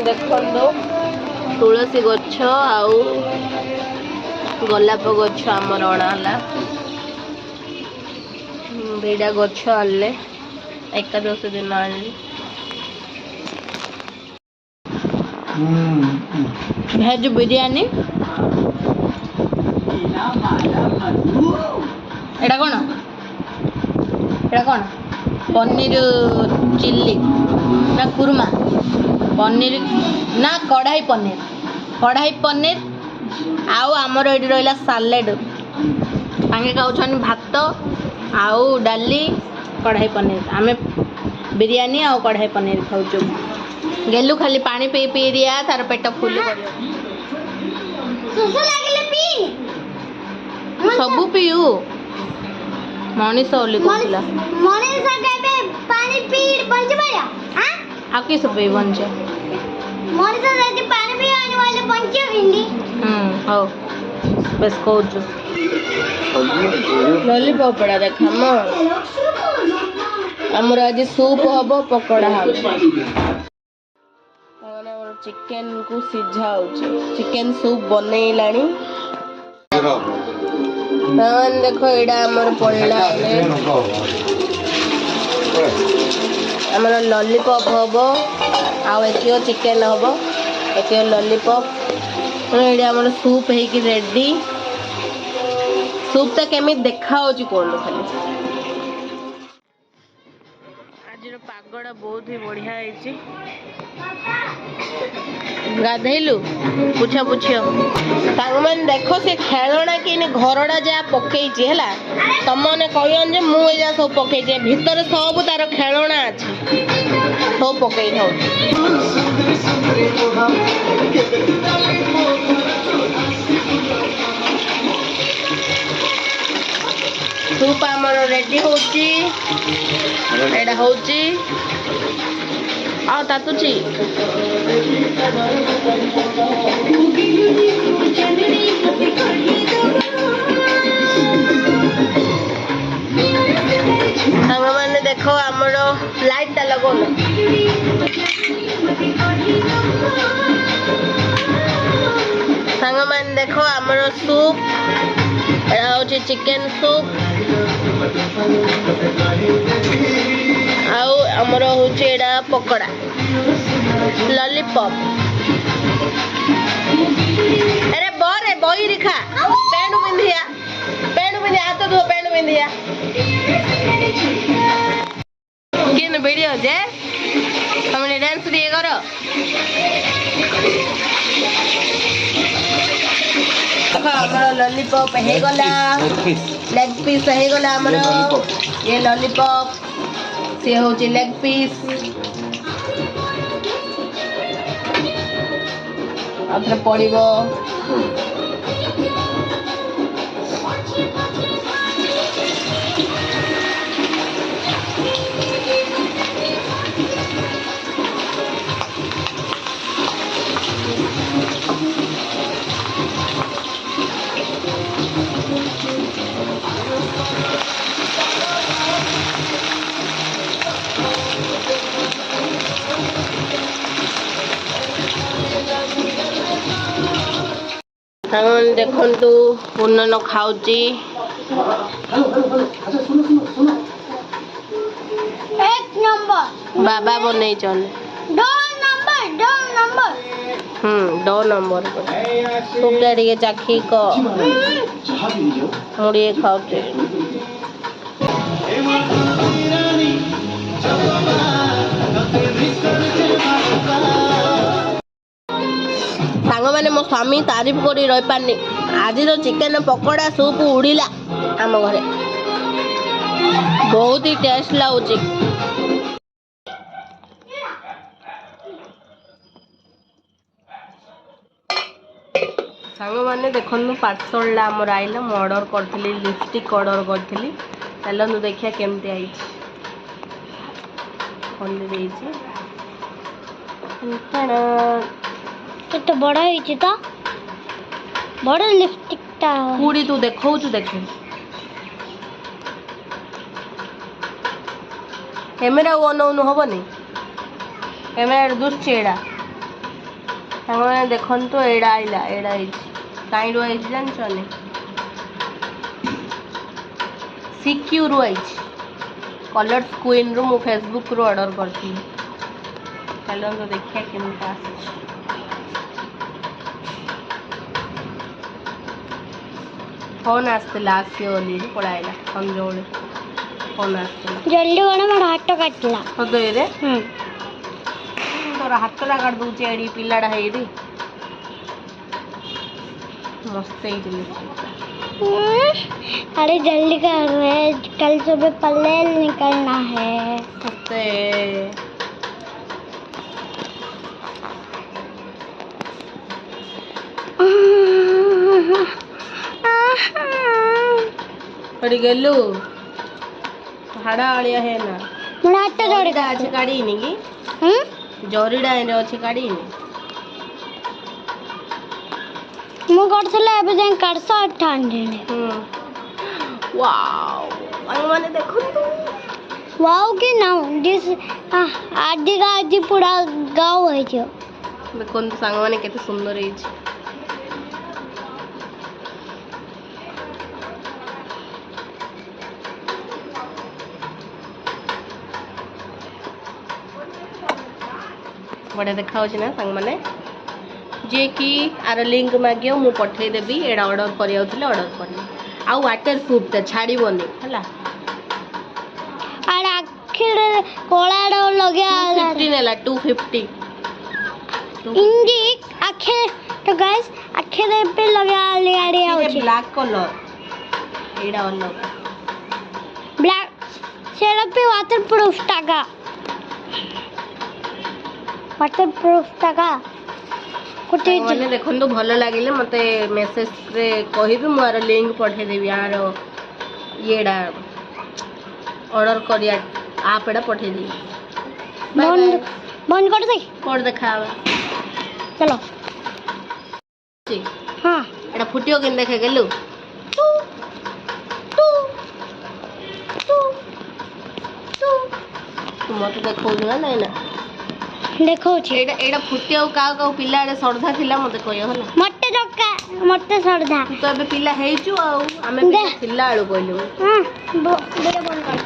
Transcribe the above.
ଦେଖନ୍ତୁ ତୁଳସୀ ଗଛ ଆଉ ଗୋଲାପ ଗଛ ଆମର ଅଣା ହେଲା। ଦୁଇଟା ଗଛ ଆଣିଲେ ଏକାଦଶୀ ଦିନ ଆଣିଲି। ଭେଜ ବିରିୟାନୀ ଏଇଟା କ'ଣ ପନିର ଚିଲ୍ଲି ନା କୁର୍ମା ପନିର ନା କଢ଼ାଇ ପନିର ଆଉ ଆମର ଏଠି ରହିଲା ସାଲେଡ୍। ତାଙ୍କେ ଖାଉଛନ୍ତି ଭାତ ଆଉ ଡାଲି କଢ଼ାଇ ପନିର। ଆମେ ବିରିୟାନୀ ଆଉ କଢ଼ାଇ ପନିର ଖାଉଛୁ। ଗେଲୁ ଖାଲି ପାଣି ପିଇ ଦିଆ ତାର ପେଟ ଫୁଲ କରିବ। ସବୁ ପିଉ ମଣିଷ ବୋଲି କହୁଥିଲା। ଆଉ କିସ ପିଇ ବଞ୍ଚ ହଉ ବେଶ କହୁଛୁ। ଲଲିପପ୍ ଦେଖ ଆମର ଆଜି ସୁପ୍ ହବ ପକୋଡ଼ା ହବ। ଆମର ଚିକେନ କୁ ସିଝା ହଉଛି। ଚିକେନ ସୁପ୍ ବନେଇଲାଣି। ଦେଖ ଏଇଟା ଆମର ପଡ଼ିଲା ଆମର ଲଲିପପ୍ ହବ ଆଉ ଏତିକ ଚିକେନ ହବ ଏତିକ ଲଲିପପ୍। ଏଇଟା ଆମର ସୁପ୍ ହେଇକି ରେଡି। ସୁପ୍ ଟା କେମିତି ଦେଖା ହଉଛି କୁହନ୍ତୁ ଖାଲି। ଆଜିର ପାଗଟା ବହୁତ ହି ବଢିଆ ହେଇଛି। ଗାଧେଇଲୁ ପୁଛା ସାଙ୍ଗମାନେ ଦେଖ ସେ ଖେଳଣା କିନି ଘରଟା ଯାହା ପକେଇଛି ହେଲା। ତମମାନେ କହିବନି ଯେ ମୁଁ ଏଇଟା ସବୁ ପକେଇଛି। ଭିତରେ ସବୁ ତାର ଖେଳଣା ଅଛି ସବୁ ପକେଇ ଥାଉଛି। ସୁପ୍ ଆମର ରେଡି ହଉଛି। ଏଇଟା ହଉଛି ଆଉ ତାତୁଛି। ସାଙ୍ଗମାନେ ଦେଖ ଆମର ଲାଇଟ୍ ଟା ଲଗଉନ। ସାଙ୍ଗମାନେ ଦେଖ ଆମର ସୁପ୍। ଏଇଟା ହଉଛି ଚିକେନ ସୁପ୍। ଆଉ ଆମର ହଉଛି ଏଇଟା ପକୋଡ଼ା ଲଲିପପ୍। अरे बोरे बोई रिखा पेंट पिंधिया हाथ धो पेंट पिंधिया किन वीडियो जे हमने डांस दिए करो। हमारा लॉलीपॉप है गला लेग पीस है गला हमारा ये लॉलीपॉप से होची लेग पीस। आउथरे पड़िबो देखु पूनन खाऊची। एक नंबर बाबा बनै चल दो नंबर सुपटा टिके चाखी को मुड़े खाऊची। सांग मैंने मो स्वामी तारीफ कर रही पारनी। आज चिकेन पकोड़ा सूप उड़ीला आम घरे बहुत ही टेस्ट लगुच। सांग मैंने देखु पार्सल आमर आइला मु ऑर्डर करी लिपस्टिक ऑर्डर करी। चलू देखिए केमती आई केते बड़ा है तो बड़ा लिपस्टिक ता पूरी तू देखौ देख कैमेरा ऑन ऑन होबनी कैमेरा दुष्ट एड़ा ସାଙ୍ଗମାନେ ଦେଖନ୍ତୁ ଏଇଟା ଆଇଲା ଏଇଟା ହେଇଛି କାଇଁରୁ ଆଇଛି ଜାଣିଛନି ସିକ୍ୟୁରୁ ଆଇଛି କଲର୍ସ କ୍ୱିନ୍ରୁ ମୁଁ ଫେସବୁକ୍ରୁ ଅର୍ଡ଼ର କରିଥିଲି ଚାଲନ୍ତୁ ଦେଖିବା କେମିତି ଆସିଛି ଫୋନ୍ ଆସିଥିଲା ଆସିବ ବୋଲି ପଳାଇଲା ସଞ୍ଜବେଳେ ଫୋନ୍ ଆସିଥିଲା ଜଲ୍ଦି କଣ ମୋର ହାତ କାଟିଲା ହୃଦୟରେ ତୋର ହାତଟା କାଟି ଦେଉଛି ଏଠି ପିଲାଟା ହେଇରି मस्त ହେଇଥିଲି अरे जल्दी कर रहे कल सुबह पल्ले निकलना है सत्ते पड़ी गेलू हाड़ा आलिया है ना मोरा हाथ जोड़ी जोरीडा अच्छे काढ़ी नहीं की जोरीडा है अच्छे काढ़ी नहीं ମୁଁ କରିଥିଲେ ଏବେ ଯାଇ 498 वाओ ମାନେ ଦେଖନ୍ତୁ वाओ कि ना दिस आदि का आदि पूरा गाँव है जो ଦେଖନ୍ତୁ ସାଙ୍ଗମାନେ କେତେ ସୁନ୍ଦର ହେଇଛି बड़े देखा होची ना साଙ୍ଗମାନେ जे कि आर लिंक मागियो मु पठेई देबी एडा ऑर्डर करियाउथिले ऑर्डर करनी आ वाटर प्रूफ ते छाड़ीबोनी हला और आखिर कोलाडो लगे 250 नेला 250 इंडी आखिर तो गाइस आखिर पे लगा ले आड़ी ये आउची ब्लैक कलर एडा अलग ब्लैक सेरा पे वाटर प्रूफ टाका कुटी माने देखंतु भलो लागिले मते मेसेज रे कहिबी मोर लिंक पठे देबी यार येडा ऑर्डर करिया आप एडा पठे दी बंद बंद कर दे कोड देखावा चलो जी हाँ एडा फुटियो केन देखे गेलु तू मते देखौ ना नहीं ना देखो एडा एडा फुटियो का पिला एडा सरधा थिला मते कहियो हला मट्टे डक्का मट्टे सरदा तो अबे पिला हेइचु आ आमे पिला थिला आळु कहलु हाँ बंद कर